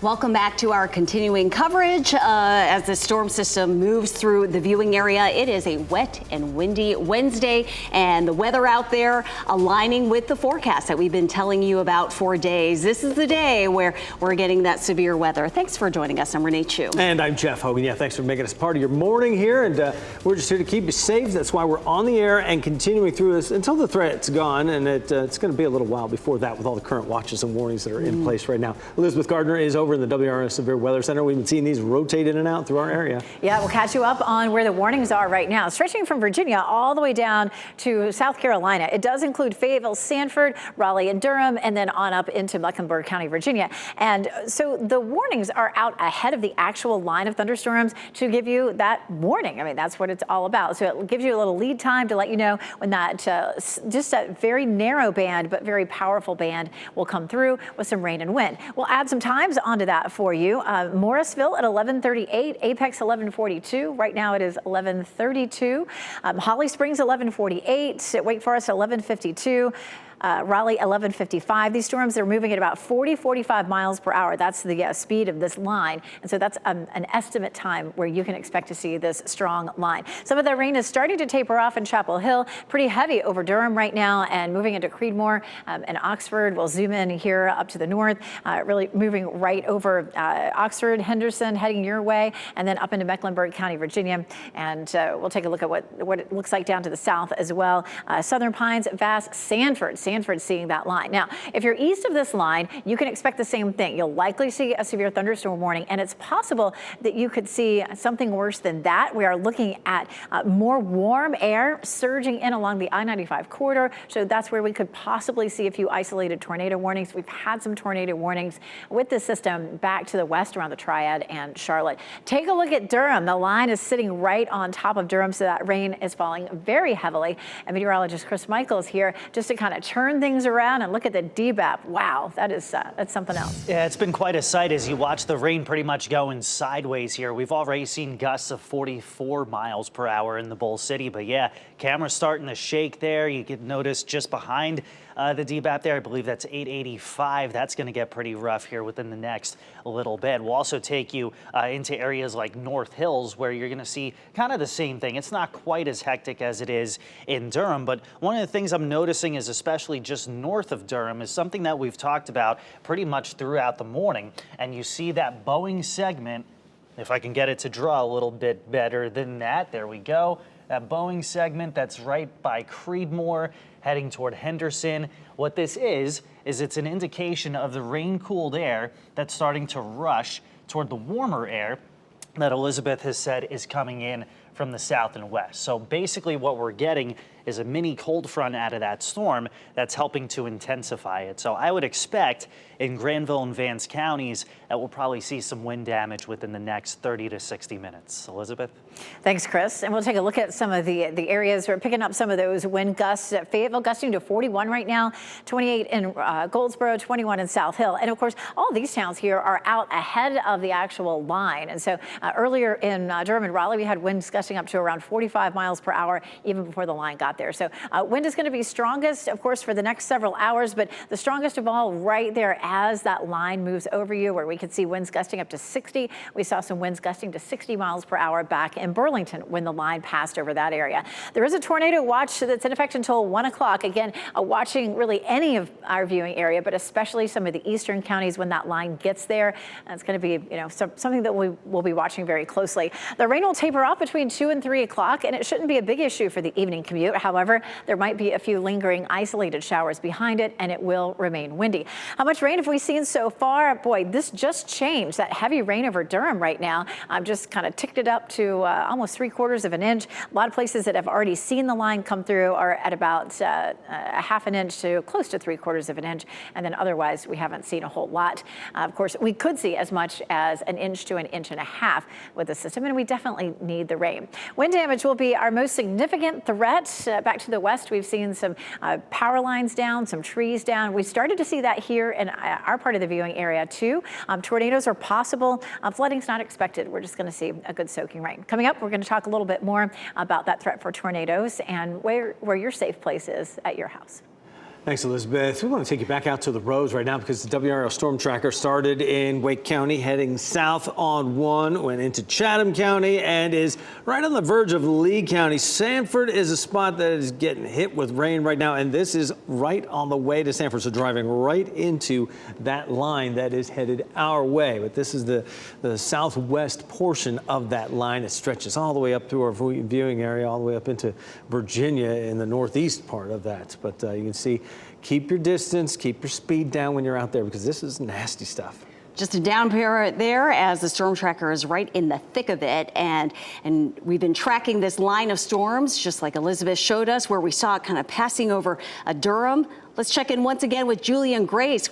Welcome back to our continuing coverage as the storm system moves through the viewing area. It is a wet and windy Wednesday, and the weather out there aligning with the forecast that we've been telling you about for days. This is the day where we're getting that severe weather. Thanks for joining us. I'm Renee Chu. And I'm Jeff Hogan. Yeah, thanks for making us part of your morning here. And we're just here to keep you safe. That's why we're on the air and continuing through this until the threat's gone. And it's going to be a little while before that with all the current watches and warnings that are in place right now. Elizabeth Gardner is over in the WRAL Severe Weather Center. We've been seeing these rotate in and out through our area. Yeah, we'll catch you up on where the warnings are right now, stretching from Virginia all the way down to South Carolina. It does include Fayetteville, Sanford, Raleigh, and Durham, and then on up into Mecklenburg County, Virginia. And so the warnings are out ahead of the actual line of thunderstorms to give you that warning. I mean, that's what it's all about. So it gives you a little lead time to let you know when that just that very narrow band, but very powerful band will come through with some rain and wind. We'll add some times onto that for you. Morrisville at 11:38, Apex 11:42. Right now it is 11:32. Holly Springs 11:48, Wake Forest 11:52. Raleigh 11:55. These storms are moving at about 40-45 miles per hour. That's the speed of this line. And so that's an estimate time where you can expect to see this strong line. Some of the rain is starting to taper off in Chapel Hill. Pretty heavy over Durham right now and moving into Creedmoor and Oxford. We'll zoom in here up to the north, really moving right over Oxford, Henderson, heading your way, and then up into Mecklenburg County, Virginia. And we'll take a look at what it looks like down to the south as well. Southern Pines, Vass, Sanford seeing that line. Now, if you're east of this line, you can expect the same thing. You'll likely see a severe thunderstorm warning, and it's possible that you could see something worse than that. We are looking at more warm air surging in along the I-95 corridor, so that's where we could possibly see a few isolated tornado warnings. We've had some tornado warnings with the system back to the west around the Triad and Charlotte. Take a look at Durham. The line is sitting right on top of Durham, so that rain is falling very heavily. And meteorologist Chris Michaels here just to kind of turn things around and look at the DBAP. Wow, that's something else. Yeah, it's been quite a sight as you watch the rain pretty much going sideways here. We've already seen gusts of 44 miles per hour in the Bull City, but yeah, camera's starting to shake there. You can notice just behind the DBAP there, I believe that's 885. That's going to get pretty rough here within the next little bit. We'll also take you into areas like North Hills where you're going to see kind of the same thing. It's not quite as hectic as it is in Durham, but one of the things I'm noticing is especially just north of Durham is something that we've talked about pretty much throughout the morning. And you see that Boeing segment, if I can get it to draw a little bit better than that, there we go. That Boeing segment that's right by Creedmoor, heading toward Henderson. What this is it's an indication of the rain-cooled air that's starting to rush toward the warmer air that Elizabeth has said is coming in from the south and west. So basically what we're getting is a mini cold front out of that storm that's helping to intensify it. So I would expect in Granville and Vance counties that we'll probably see some wind damage within the next 30 to 60 minutes. Elizabeth? Thanks, Chris. And we'll take a look at some of the areas. We're picking up some of those wind gusts. Fayetteville gusting to 41 right now, 28 in Goldsboro, 21 in South Hill. And of course, all these towns here are out ahead of the actual line. And so earlier in Durham and Raleigh, we had winds gusting up to around 45 miles per hour even before the line got there. So wind is going to be strongest, of course, for the next several hours, but the strongest of all right there as that line moves over you, where we could see winds gusting up to 60. We saw some winds gusting to 60 miles per hour back in Burlington when the line passed over that area. There is a tornado watch that's in effect until 1 o'clock. Again, watching really any of our viewing area, but especially some of the eastern counties when that line gets there. And it's going to be, something that we will be watching very closely. The rain will taper off between 2 and 3 o'clock, and it shouldn't be a big issue for the evening commute. However, there might be a few lingering isolated showers behind it, and it will remain windy. How much rain have we seen so far? Boy, this just changed. That heavy rain over Durham right now, I've just kind of ticked it up to almost 3/4 of an inch. A lot of places that have already seen the line come through are at about a half an inch to close to 3/4 of an inch, and then otherwise we haven't seen a whole lot. Of course, we could see as much as an inch to an inch and a half with the system, and we definitely need the rain. Wind damage will be our most significant threat. Back to the west, we've seen some power lines down, some trees down. We started to see that here in our part of the viewing area too. Tornadoes are possible. Flooding's not expected. We're just going to see a good soaking rain. Coming up, we're going to talk a little bit more about that threat for tornadoes and where your safe place is at your house. Thanks, Elizabeth. We want to take you back out to the roads right now because the WRAL storm tracker started in Wake County, heading south on 1, went into Chatham County, and is right on the verge of Lee County. Sanford is a spot that is getting hit with rain right now, and this is right on the way to Sanford, so driving right into that line that is headed our way. But this is the southwest portion of that line. It stretches all the way up through our viewing area, all the way up into Virginia in the northeast part of that. But you can see, keep your distance, keep your speed down when you're out there because this is nasty stuff. Just a downpour there as the storm tracker is right in the thick of it. And we've been tracking this line of storms, just like Elizabeth showed us, where we saw it kind of passing over Durham. Let's check in once again with Julie and Grace.